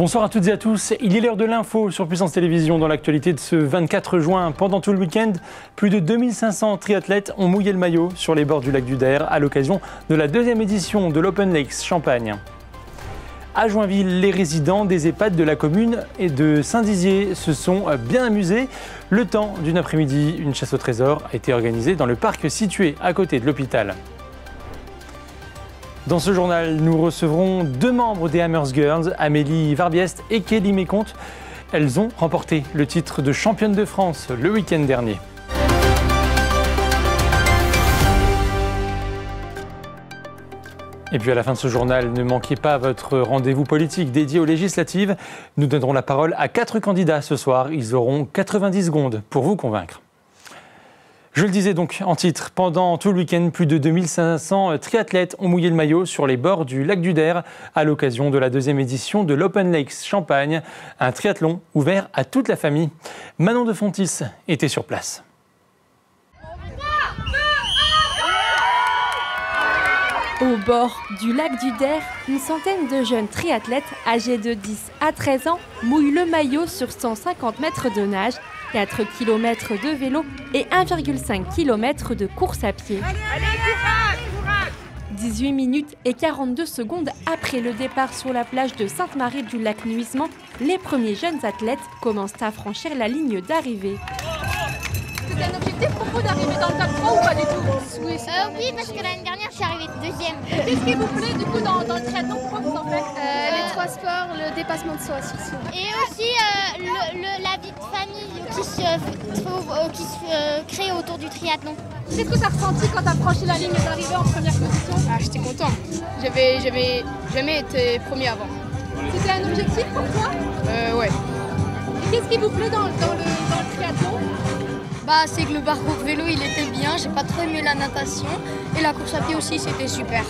Bonsoir à toutes et à tous. Il est l'heure de l'info sur Puissance Télévisions. Dans l'actualité de ce 24 juin, pendant tout le week-end, plus de 2500 triathlètes ont mouillé le maillot sur les bords du lac du Der à l'occasion de la deuxième édition de l'Open Lakes Champagne. À Joinville, les résidents des EHPAD de la commune et de Saint-Dizier se sont bien amusés. Le temps d'une après-midi, une chasse au trésor a été organisée dans le parc situé à côté de l'hôpital. Dans ce journal, nous recevrons deux membres des Hammers Girls, Amélie Varbiest et Kelly Méconte. Elles ont remporté le titre de championne de France le week-end dernier. Et puis à la fin de ce journal, ne manquez pas votre rendez-vous politique dédié aux législatives. Nous donnerons la parole à 4 candidats ce soir. Ils auront 90 secondes pour vous convaincre. Je le disais donc en titre, pendant tout le week-end, plus de 2500 triathlètes ont mouillé le maillot sur les bords du lac du Der à l'occasion de la deuxième édition de l'Open Lakes Champagne, un triathlon ouvert à toute la famille. Manon de Fontis était sur place. Au bord du lac du Der, une centaine de jeunes triathlètes âgés de 10 à 13 ans mouillent le maillot sur 150 mètres de nage, 4 km de vélo et 1,5 km de course à pied. 18 minutes et 42 secondes après le départ sur la plage de Sainte-Marie-du-Lac-Nuisement, les premiers jeunes athlètes commencent à franchir la ligne d'arrivée. C'était un objectif pour vous d'arriver dans le top 3 ou pas du tout? Oui, parce que l'année dernière, je suis arrivée deuxième. Qu'est-ce qui vous plaît du coup dans le triathlon? Pourquoi vous en faites? Les 3 sports, le dépassement de soi surtout. Et aussi la vie de famille qui se crée autour du triathlon. Qu'est-ce que tu as ressenti quand tu as franchi la ligne d'arrivée en première position? J'étais content. J'avais jamais été premier avant. C'était un objectif pour toi? Ouais. Et qu'est-ce qui vous plaît dans le triathlon? C'est que le parcours vélo il était bien, j'ai pas trop aimé la natation et la course à pied aussi c'était super.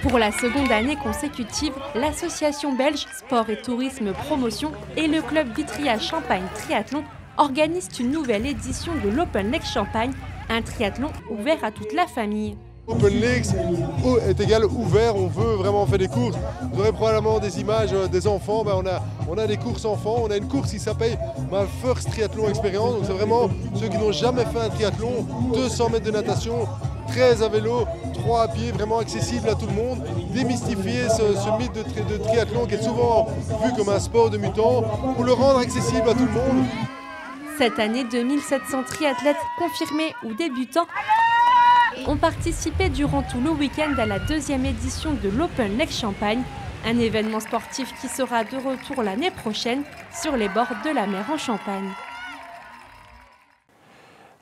Pour la seconde année consécutive, l'association belge Sport et Tourisme Promotion et le club Vitria Champagne Triathlon organisent une nouvelle édition de l'Open Lakes Champagne, un triathlon ouvert à toute la famille. Open Lakes est égal ouvert, on veut vraiment faire des courses. Vous aurez probablement des images des enfants, on a des courses enfants, on a une course qui s'appelle My First Triathlon Experience, donc c'est vraiment ceux qui n'ont jamais fait un triathlon, 200 mètres de natation, 13 à vélo, 3 à pied, vraiment accessible à tout le monde, démystifier ce mythe de triathlon qui est souvent vu comme un sport de mutants, pour le rendre accessible à tout le monde. Cette année, 2700 triathlètes confirmés ou débutants ont participé durant tout le week-end à la deuxième édition de l'Open Lakes Champagne, un événement sportif qui sera de retour l'année prochaine sur les bords de la mer en Champagne.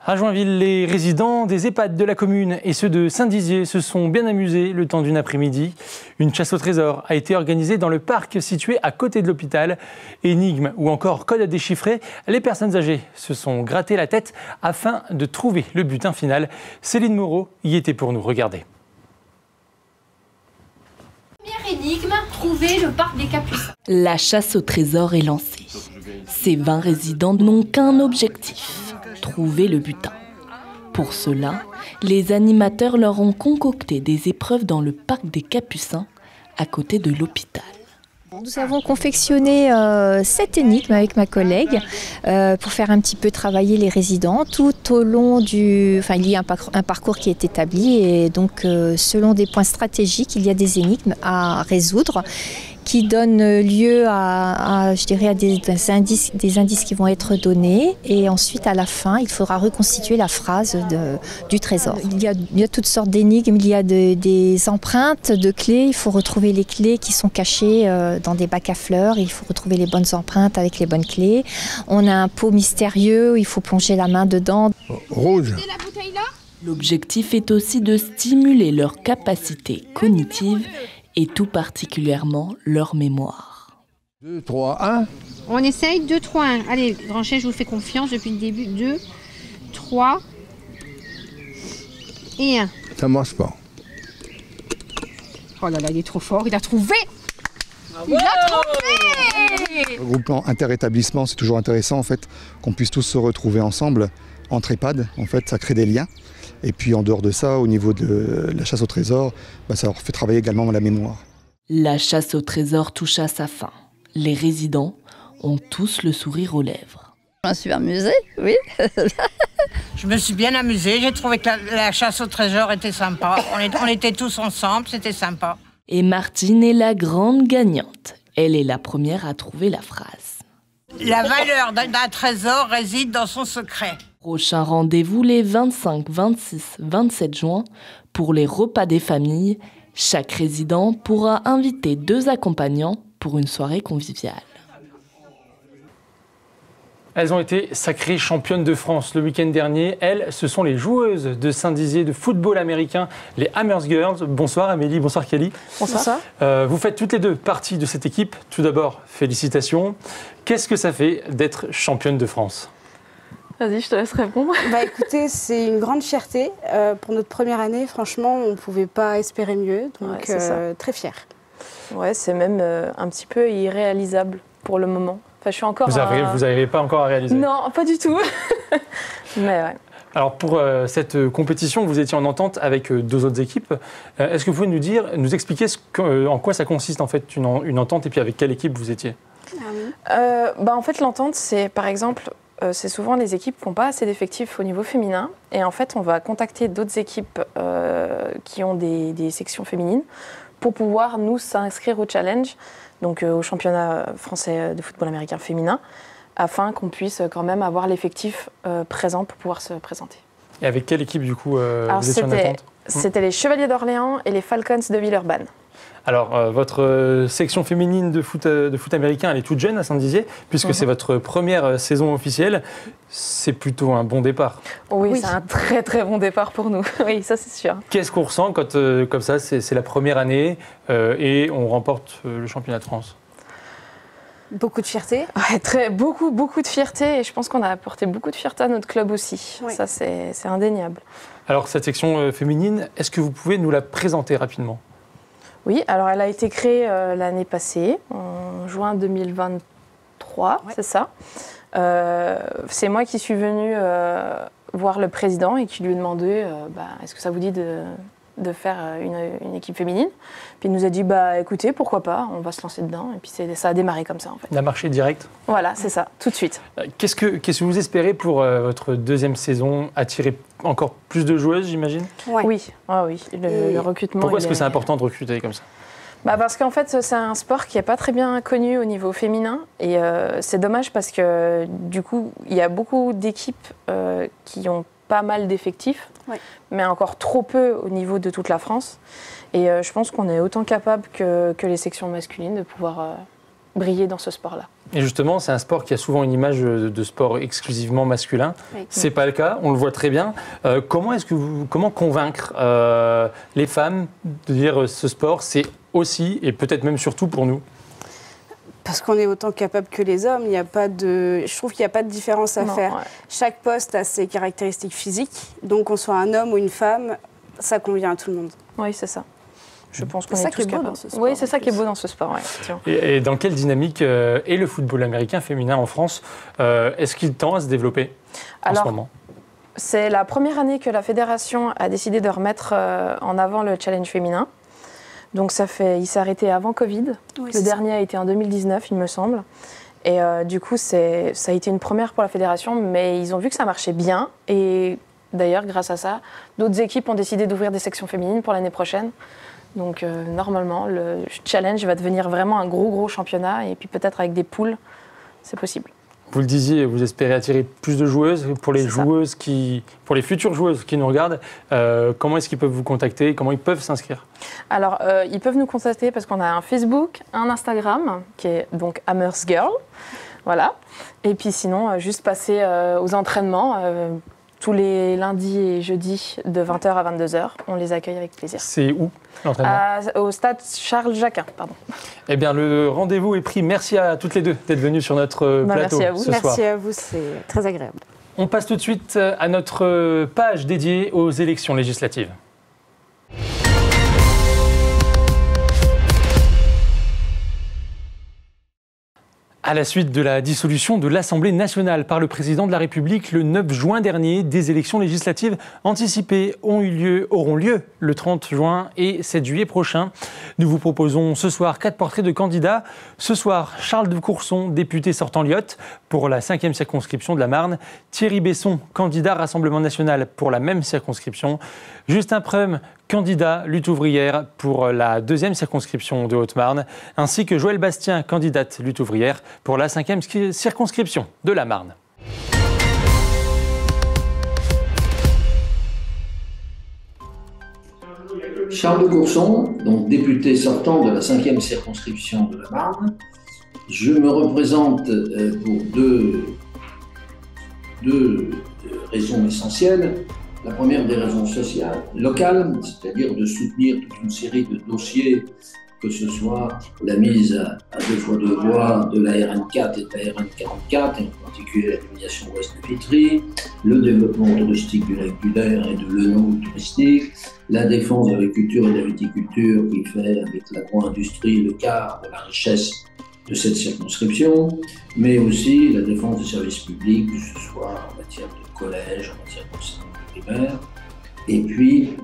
À Joinville, les résidents des EHPAD de la commune et ceux de Saint-Dizier se sont bien amusés le temps d'une après-midi. Une chasse au trésor a été organisée dans le parc situé à côté de l'hôpital. Énigmes ou encore codes à déchiffrer, les personnes âgées se sont gratté la tête afin de trouver le butin final. Céline Moreau y était pour nous. Regardez. Première énigme, trouver le parc des Capucins. La chasse au trésor est lancée. Ces 20 résidents n'ont qu'un objectif. Trouver le butin. Pour cela, les animateurs leur ont concocté des épreuves dans le parc des Capucins, à côté de l'hôpital. Nous avons confectionné 7 énigmes avec ma collègue pour faire un petit peu travailler les résidents tout au long il y a un parcours qui est établi et donc selon des points stratégiques, il y a des énigmes à résoudre qui donnent lieu à des indices qui vont être donnés et ensuite à la fin il faudra reconstituer la phrase du trésor. Il y a toutes sortes d'énigmes, il y a des empreintes de clés, il faut retrouver les clés qui sont cachées dans des bacs à fleurs, il faut retrouver les bonnes empreintes avec les bonnes clés. On a un pot mystérieux, il faut plonger la main dedans. Rouge. L'objectif est aussi de stimuler leurs capacités cognitives et tout particulièrement leur mémoire. 2, 3, 1. On essaye 2, 3, 1. Allez, Granchet, je vous fais confiance depuis le début. 2, 3 et 1. Ça marche pas. Oh là là, il est trop fort, il a trouvé! Il a trouvé! Le regroupement interétablissement, c'est toujours intéressant en fait qu'on puisse tous se retrouver ensemble entre EHPAD. En fait, ça crée des liens. Et puis en dehors de ça, au niveau de la chasse au trésor, ça leur fait travailler également la mémoire. La chasse au trésor touche à sa fin. Les résidents ont tous le sourire aux lèvres. Je me suis amusée, oui. Je me suis bien amusée, j'ai trouvé que la chasse au trésor était sympa. On était tous ensemble, c'était sympa. Et Martine est la grande gagnante. Elle est la première à trouver la phrase. La valeur d'un trésor réside dans son secret. Prochain rendez-vous les 25, 26, 27 juin pour les repas des familles. Chaque résident pourra inviter 2 accompagnants pour une soirée conviviale. Elles ont été sacrées championnes de France le week-end dernier. Elles, ce sont les joueuses de Saint-Dizier de football américain, les Hammers Girls. Bonsoir Amélie, bonsoir Kelly. Bonsoir. Vous faites toutes les deux partie de cette équipe. Tout d'abord, félicitations. Qu'est-ce que ça fait d'être championne de France ? Vas-y, je te laisse répondre. Écoutez, c'est une grande fierté. Pour notre première année, franchement, on ne pouvait pas espérer mieux. Donc, très fière. Ouais, c'est même un petit peu irréalisable pour le moment. Enfin, je suis encore vous n'arrivez pas encore à réaliser? Non, pas du tout. Mais ouais. Alors, pour cette compétition, vous étiez en entente avec 2 autres équipes. Est-ce que vous pouvez nous expliquer en quoi ça consiste, en fait, une entente, et puis avec quelle équipe vous étiez? En fait, l'entente, c'est, par exemple... c'est souvent les équipes qui n'ont pas assez d'effectifs au niveau féminin. Et en fait, on va contacter d'autres équipes qui ont des sections féminines pour pouvoir nous s'inscrire au challenge, donc au championnat français de football américain féminin, afin qu'on puisse quand même avoir l'effectif présent pour pouvoir se présenter. Et avec quelle équipe, du coup, vous étiez en attente? C'était les Chevaliers d'Orléans et les Falcons de Villeurbanne. Alors, votre section féminine de foot américain, elle est toute jeune à Saint-Dizier, puisque c'est votre première saison officielle. C'est plutôt un bon départ. Oui, c'est un très très bon départ pour nous. Oui, ça c'est sûr. Qu'est-ce qu'on ressent quand, comme ça, c'est la première année et on remporte le championnat de France? Beaucoup de fierté. Ouais, beaucoup de fierté, et je pense qu'on a apporté beaucoup de fierté à notre club aussi. Oui. Ça, c'est indéniable. Alors, cette section féminine, est-ce que vous pouvez nous la présenter rapidement? Oui, alors elle a été créée l'année passée, en juin 2023, c'est ça. C'est moi qui suis venue voir le président et qui lui ai demandé est-ce que ça vous dit de faire une équipe féminine? Puis il nous a dit écoutez, pourquoi pas, on va se lancer dedans. Et puis ça a démarré comme ça en fait. La marché direct? Voilà, c'est ça, tout de suite. Qu'est-ce que vous espérez pour votre deuxième saison? Attirer encore plus de joueuses, j'imagine? Oui, le recrutement. Pourquoi est-ce que c'est important de recruter comme ça? Parce qu'en fait, c'est un sport qui n'est pas très bien connu au niveau féminin. Et c'est dommage parce que du coup, il y a beaucoup d'équipes qui ont pas mal d'effectifs, mais encore trop peu au niveau de toute la France. Et je pense qu'on est autant capable que les sections masculines de pouvoir briller dans ce sport-là. Et justement, c'est un sport qui a souvent une image de sport exclusivement masculin. Oui. C'est pas le cas, on le voit très bien. Comment convaincre les femmes de dire ce sport, c'est aussi et peut-être même surtout pour nous? Parce qu'on est autant capable que les hommes. Je trouve qu'il n'y a pas de différence à faire. Ouais. Chaque poste a ses caractéristiques physiques. Donc, qu'on soit un homme ou une femme, ça convient à tout le monde. Oui, c'est ça. Je pense qu'on est tous capables. Oui, c'est ça qui est beau dans ce sport. Ouais. Et dans quelle dynamique est le football américain féminin en France? Est-ce qu'il tend à se développer en ce moment? C'est la première année que la fédération a décidé de remettre en avant le challenge féminin. Donc il s'est arrêté avant Covid. Oui, le dernier a été en 2019, il me semble. Et du coup, ça a été une première pour la fédération, mais ils ont vu que ça marchait bien. Et d'ailleurs, grâce à ça, d'autres équipes ont décidé d'ouvrir des sections féminines pour l'année prochaine. Donc normalement, le challenge va devenir vraiment un gros championnat. Et puis peut-être avec des poules, c'est possible. Vous le disiez, vous espérez attirer plus de joueuses. Pour les futures joueuses qui nous regardent, comment est-ce qu'ils peuvent vous contacter? Comment ils peuvent s'inscrire? Alors, ils peuvent nous contacter parce qu'on a un Facebook, un Instagram, qui est donc Hammers Girl. Voilà. Et puis sinon, juste passer aux entraînements tous les lundis et jeudis de 20h à 22h. On les accueille avec plaisir. C'est où l'entraînement? Au stade Charles Jacquin, pardon. Eh bien, le rendez-vous est pris. Merci à toutes les deux d'être venues sur notre plateau merci à vous. Ce soir. Merci à vous, c'est très agréable. On passe tout de suite à notre page dédiée aux élections législatives. À la suite de la dissolution de l'Assemblée nationale par le président de la République le 9 juin dernier, des élections législatives anticipées auront lieu le 30 juin et 7 juillet prochain. Nous vous proposons ce soir 4 portraits de candidats. Ce soir, Charles de Courson, député sortant Lyotte pour la 5e circonscription de la Marne. Thierry Besson, candidat Rassemblement national pour la même circonscription. Justin Preum, candidat lutte ouvrière pour la 2e circonscription de Haute-Marne, ainsi que Joëlle Bastien, candidate lutte ouvrière pour la 5e circonscription de la Marne. Charles de Courson, donc député sortant de la 5e circonscription de la Marne. Je me représente pour deux raisons essentielles. La première des raisons sociales, locales, c'est-à-dire de soutenir toute une série de dossiers, que ce soit la mise à 2x2 voies de la RN4 et de la RN44, et en particulier la déviation ouest de Vitry, le développement touristique du lac du Der et de l'Enault touristique, la défense de l'agriculture et de la viticulture qui fait avec l'agro-industrie le quart de la richesse de cette circonscription, mais aussi la défense des services publics, que ce soit en matière de collège, en matière d'enseignement primaire, et puis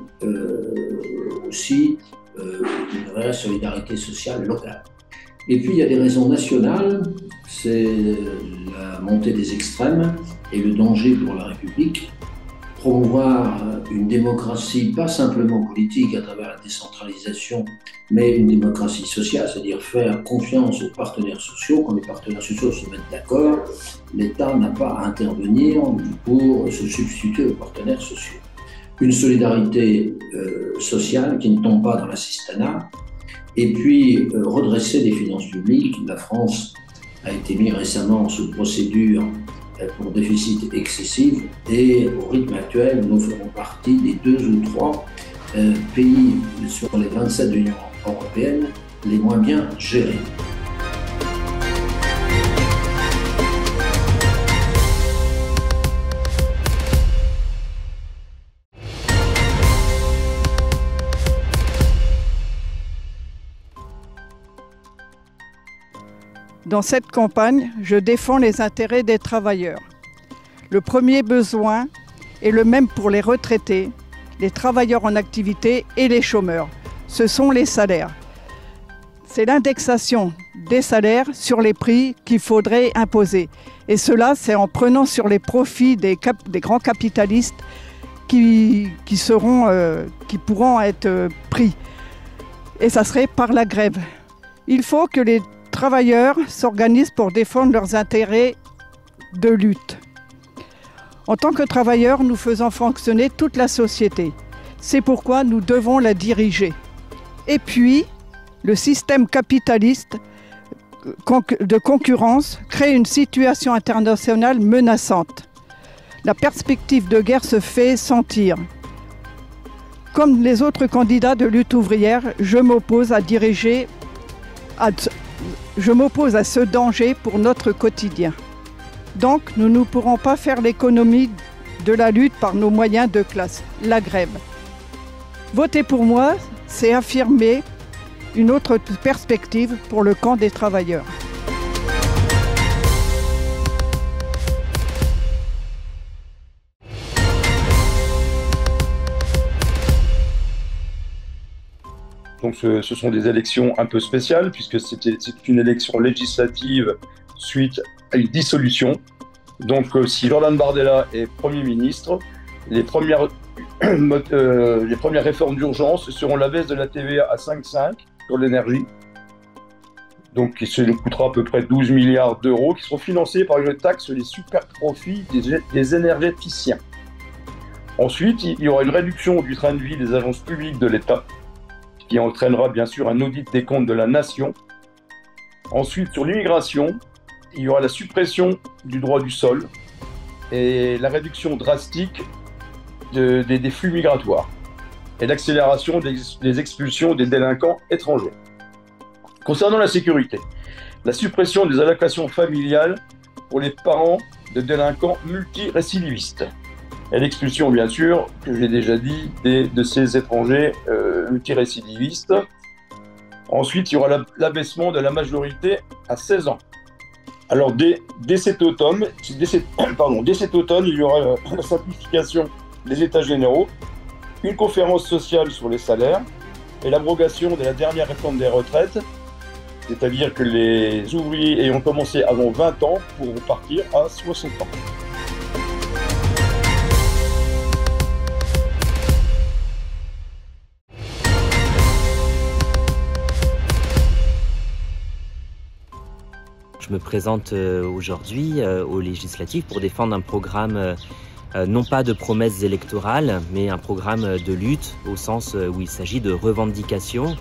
aussi une vraie solidarité sociale locale. Et puis il y a des raisons nationales, c'est la montée des extrêmes et le danger pour la République. Promouvoir une démocratie, pas simplement politique à travers la décentralisation, mais une démocratie sociale, c'est-à-dire faire confiance aux partenaires sociaux. Quand les partenaires sociaux se mettent d'accord, l'État n'a pas à intervenir pour se substituer aux partenaires sociaux. Une solidarité sociale qui ne tombe pas dans l'assistanat, et puis redresser les finances publiques. La France a été mise récemment sous procédure pour déficit excessif, et au rythme actuel, nous ferons partie des 2 ou 3 pays sur les 27 de l'Union européenne les moins bien gérés. Dans cette campagne, je défends les intérêts des travailleurs. Le premier besoin est le même pour les retraités, les travailleurs en activité et les chômeurs. Ce sont les salaires. C'est l'indexation des salaires sur les prix qu'il faudrait imposer. Et cela, c'est en prenant sur les profits des grands capitalistes qui pourront être pris. Et ça serait par la grève. Il faut que les travailleurs s'organisent pour défendre leurs intérêts de lutte. En tant que travailleurs, nous faisons fonctionner toute la société. C'est pourquoi nous devons la diriger. Et puis, le système capitaliste de concurrence crée une situation internationale menaçante. La perspective de guerre se fait sentir. Comme les autres candidats de lutte ouvrière, je m'oppose à ce danger pour notre quotidien. Donc, nous ne pourrons pas faire l'économie de la lutte par nos moyens de classe, la grève. Voter pour moi, c'est affirmer une autre perspective pour le camp des travailleurs. Donc ce sont des élections un peu spéciales puisque c'est une élection législative suite à une dissolution. Donc si Jordan Bardella est Premier ministre, les premières réformes d'urgence seront la baisse de la TVA à 5,5 sur l'énergie. Donc ça nous coûtera à peu près 12 milliards d'euros qui seront financés par une taxe sur les super profits des énergéticiens. Ensuite, il y aura une réduction du train de vie des agences publiques de l'État, qui entraînera bien sûr un audit des comptes de la nation. Ensuite, sur l'immigration, il y aura la suppression du droit du sol et la réduction drastique des flux migratoires et l'accélération des expulsions des délinquants étrangers. Concernant la sécurité, la suppression des allocations familiales pour les parents de délinquants multirécidivistes. Et l'expulsion, bien sûr, que j'ai déjà dit, de ces étrangers multirécidivistes. Ensuite, il y aura l'abaissement de la majorité à 16 ans. Alors, dès cet automne, il y aura la simplification des états généraux, une conférence sociale sur les salaires et l'abrogation de la dernière réforme des retraites, c'est-à-dire que les ouvriers ayant commencé avant 20 ans pourront partir à 60 ans. Je me présente aujourd'hui aux législatives pour défendre un programme non pas de promesses électorales, mais un programme de lutte au sens où il s'agit de revendications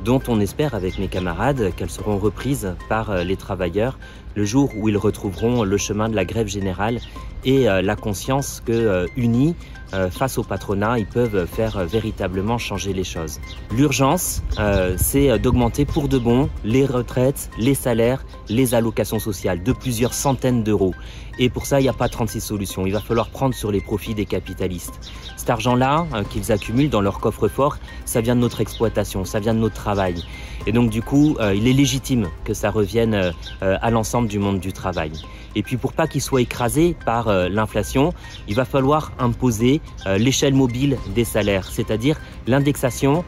dont on espère avec mes camarades qu'elles seront reprises par les travailleurs le jour où ils retrouveront le chemin de la grève générale et la conscience que, unis, face au patronat, ils peuvent faire véritablement changer les choses. L'urgence, c'est d'augmenter pour de bon les retraites, les salaires, les allocations sociales de plusieurs centaines d'euros. Et pour ça, il n'y a pas 36 solutions. Il va falloir prendre sur les profits des capitalistes. Cet argent-là qu'ils accumulent dans leur coffre-fort, ça vient de notre exploitation, ça vient de notre travail. Et donc du coup, il est légitime que ça revienne à l'ensemble du monde du travail. Et puis pour pas qu'il soit écrasé par l'inflation, il va falloir imposer l'échelle mobile des salaires, c'est-à-dire l'indexation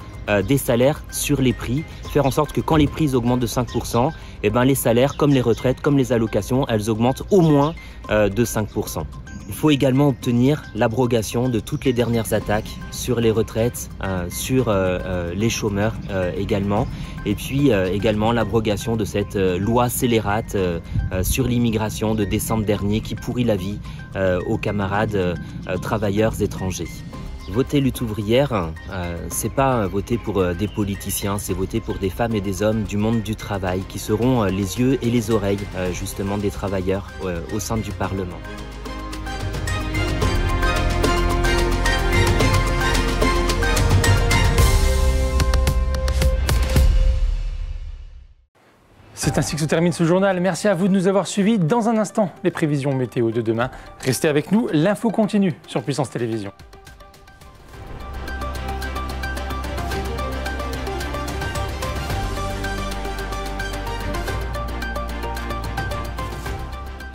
des salaires sur les prix, faire en sorte que quand les prix augmentent de 5%, eh ben les salaires, comme les retraites, comme les allocations, elles augmentent au moins de 5%. Il faut également obtenir l'abrogation de toutes les dernières attaques sur les retraites, sur les chômeurs également, et puis également l'abrogation de cette loi scélérate sur l'immigration de décembre dernier qui pourrit la vie aux camarades travailleurs étrangers. Voter lutte ouvrière, c'est pas voter pour des politiciens, c'est voter pour des femmes et des hommes du monde du travail qui seront les yeux et les oreilles justement des travailleurs au sein du Parlement. C'est ainsi que se termine ce journal. Merci à vous de nous avoir suivis. Dans un instant, les prévisions météo de demain. Restez avec nous, l'info continue sur Puissance Télévisions.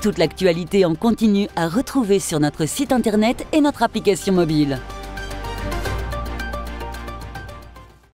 Toute l'actualité en continu à retrouver sur notre site internet et notre application mobile.